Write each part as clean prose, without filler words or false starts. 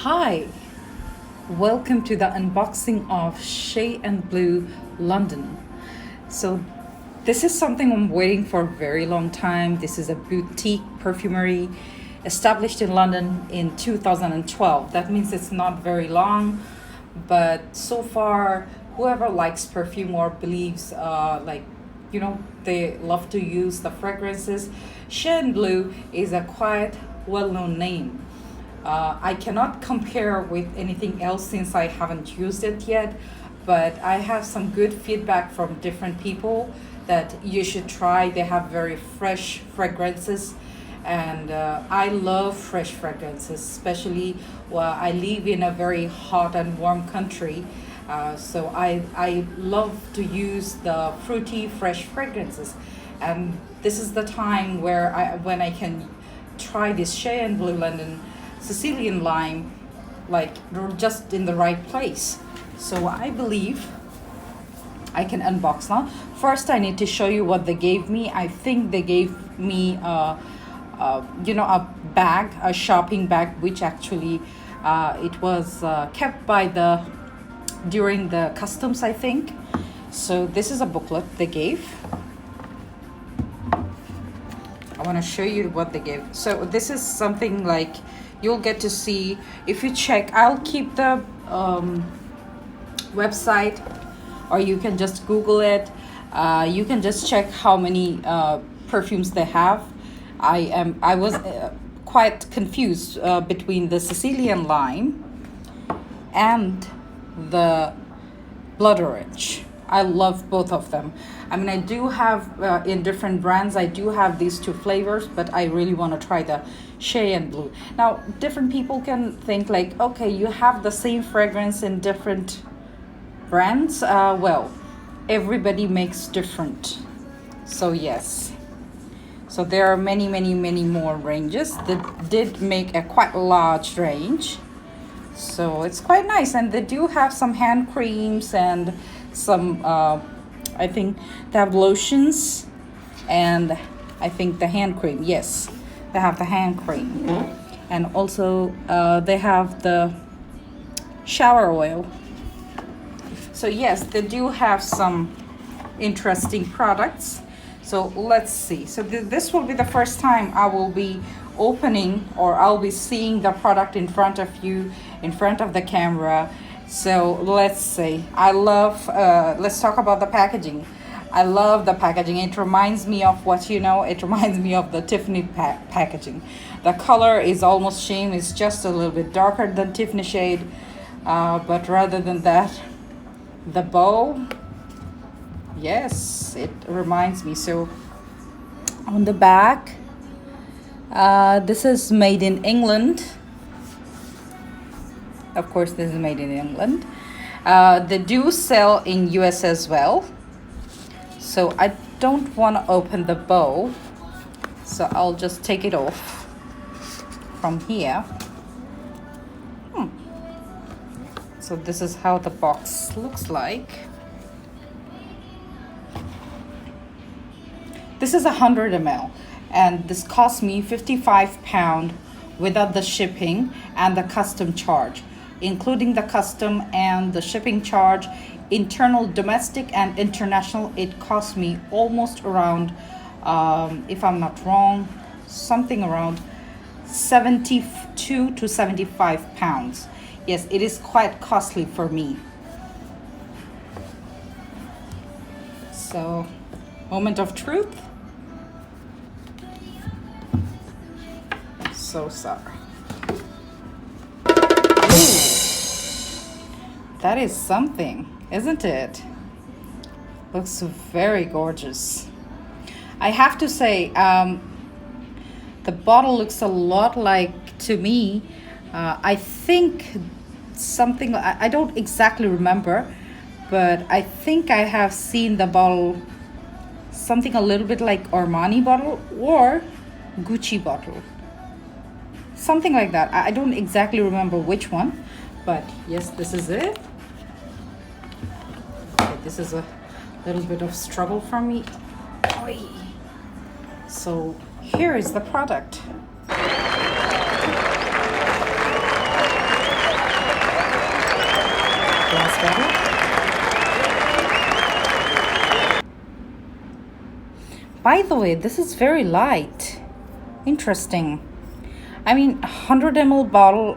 Hi, welcome to the unboxing of Shay&Blue London. So this is something I'm waiting for a very long time. This is a boutique perfumery established in London in 2012. That means it's not very long, but so far, whoever likes perfume or believes they love to use the fragrances, Shay&Blue is a quite well-known name. I cannot compare with anything else since I haven't used it yet, but I have some good feedback from different people that you should try. They have very fresh fragrances, and I love fresh fragrances, especially while I live in a very hot and warm country. So I love to use the fruity, fresh fragrances, and this is the time when I can try this Shay&Blue London Sicilian lime, like just in the right place. So I believe I can unbox now. First, I need to show you what they gave me. I think they gave me a bag, a shopping bag, which actually it was kept during the customs, I think. So this is a booklet they gave. I want to show you what they gave. So this is something like you'll get to see if you check. I'll keep the website, or you can just Google it. You can just check how many perfumes they have. I was quite confused between the Sicilian lime and the blood orange. I love both of them. I mean, I do have in different brands, I do have these two flavors, but I really want to try the Shay&Blue. Now, different people can think like, okay, you have the same fragrance in different brands. Well, everybody makes different. So yes. So there are many, many, many more ranges. They did make a quite large range. So it's quite nice. And they do have some hand creams and some I think they have lotions, and I think the hand cream. Yes, they have the hand cream, and also they have the shower oil. So yes, they do have some interesting products. So let's see. So this will be the first time I will be opening, or I'll be seeing the product in front of you, in front of the camera. So let's see. Let's talk about the packaging. I love the packaging. It reminds me of it reminds me of the Tiffany packaging. The color is almost shame. It's just a little bit darker than Tiffany shade. But rather than that, the bow, yes, it reminds me. So on the back, this is made in England. Of course, this is made in England. They do sell in US as well. So I don't want to open the bow. So I'll just take it off from here. So this is how the box looks like. This is 100 ml. And this cost me £55 without the shipping and the custom charge. Including the custom and the shipping charge, internal, domestic, and international, it cost me almost around, if I'm not wrong, something around 72 to 75 pounds. Yes, it is quite costly for me. So, moment of truth. So sorry. That is something, isn't it? Looks very gorgeous. I have to say, the bottle looks a lot like, to me, I think something, I don't exactly remember, but I think I have seen the bottle, something a little bit like Armani bottle or Gucci bottle. Something like that. I don't exactly remember which one, but yes, this is it. This is a little bit of struggle for me. So here is the product. By the way, this is very light. Interesting. I mean, 100 ml bottle,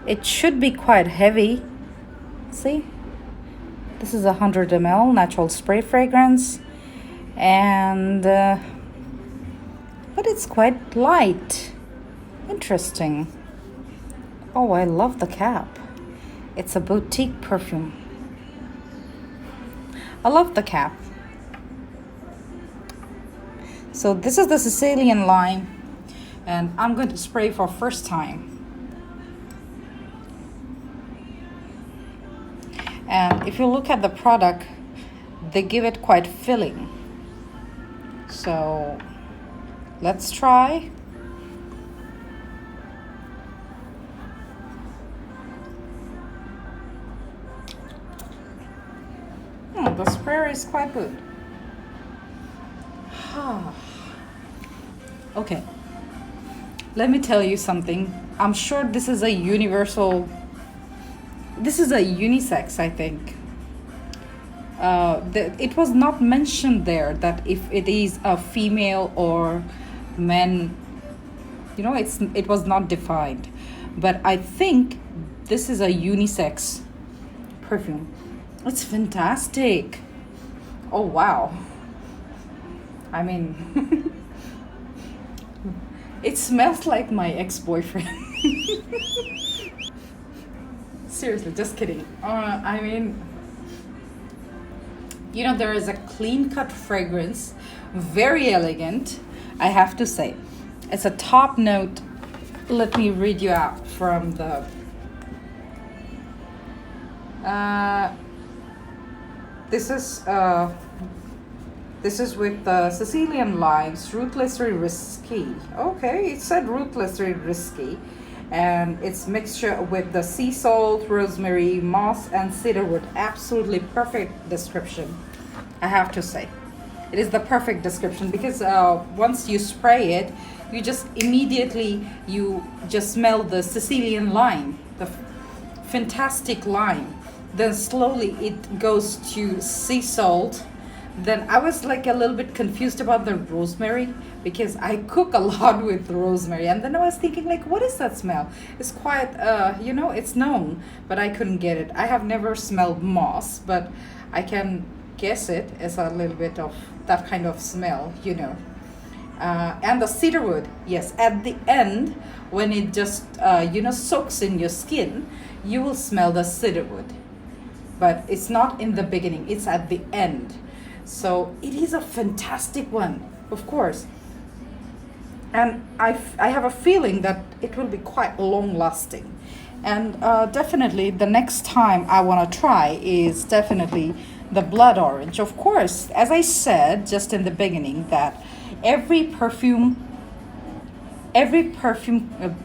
it should be quite heavy. See? This is 100 ml natural spray fragrance. And, but it's quite light. Interesting. Oh, I love the cap. It's a boutique perfume. I love the cap. So this is the Sicilian Lime, and I'm going to spray for first time. And if you look at the product, they give it quite filling. So let's try. The sprayer is quite good. Okay, let me tell you something. I'm sure this is a universal, this is a unisex, I think. It was not mentioned there that if it is a female or men, you know, it was not defined. But I think this is a unisex perfume. It's fantastic. Oh, wow. I mean, it smells like my ex-boyfriend. Seriously, just kidding. I mean, you know, there is a clean-cut fragrance, very elegant, I have to say. It's a top note. Let me read you out from the... This is with the Sicilian limes, ruthlessly risky. Okay, it said ruthlessly risky. And it's mixture with the sea salt, rosemary, moss, and cedarwood. Absolutely perfect description, I have to say. It is the perfect description because once you spray it, you just immediately, you just smell the Sicilian lime, the fantastic lime. Then slowly it goes to sea salt. Then I was like a little bit confused about the rosemary because I cook a lot with rosemary, and then I was thinking like, what is that smell? It's quite you know, it's known, but I couldn't get it. I have never smelled moss, but I can guess it as a little bit of that kind of smell, you know. And the cedarwood, yes, at the end when it just you know, soaks in your skin, you will smell the cedarwood, but it's not in the beginning, it's at the end. So it is a fantastic one, of course. And I have a feeling that it will be quite long lasting. And definitely the next time I want to try is definitely the blood orange. Of course, as I said just in the beginning, that every perfume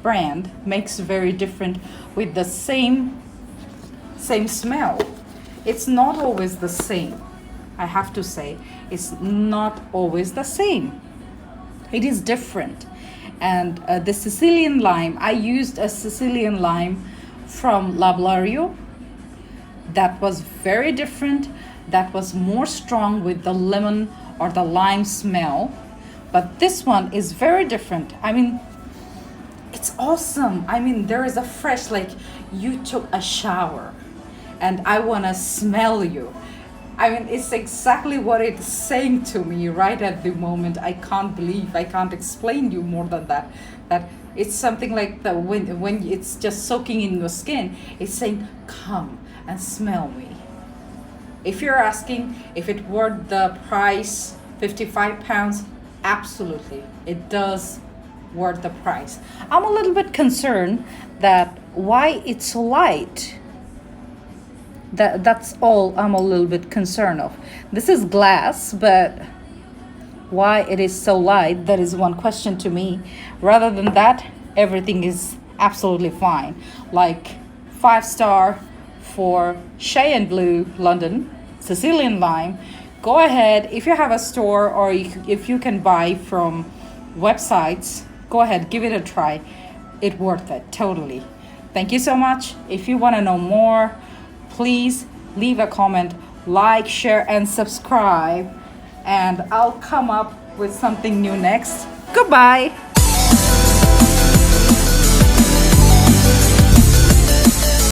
brand makes very different with the same smell. It's not always the same. I have to say, it's not always the same. It is different. And the Sicilian lime, I used a Sicilian lime from Lablario. That was very different. That was more strong with the lemon or the lime smell. But this one is very different. I mean, it's awesome. I mean, there is a fresh, like you took a shower and I want to smell you. I mean, it's exactly what it's saying to me right at the moment. I can't believe, I can't explain you more than that. That it's something like the when it's just soaking in your skin, it's saying, come and smell me. If you're asking if it worth the price, £55, absolutely, it does worth the price. I'm a little bit concerned that why it's so light. That's all I'm a little bit concerned of. This is glass, but why it is so light, that is one question to me. Rather than that, everything is absolutely fine. Like 5-star for Shay&Blue London, Sicilian lime. Go ahead, if you have a store or if you can buy from websites, go ahead, give it a try. It's worth it, totally. Thank you so much. If you want to know more, please leave a comment, like, share, and subscribe. and I'll come up with something new next. Goodbye.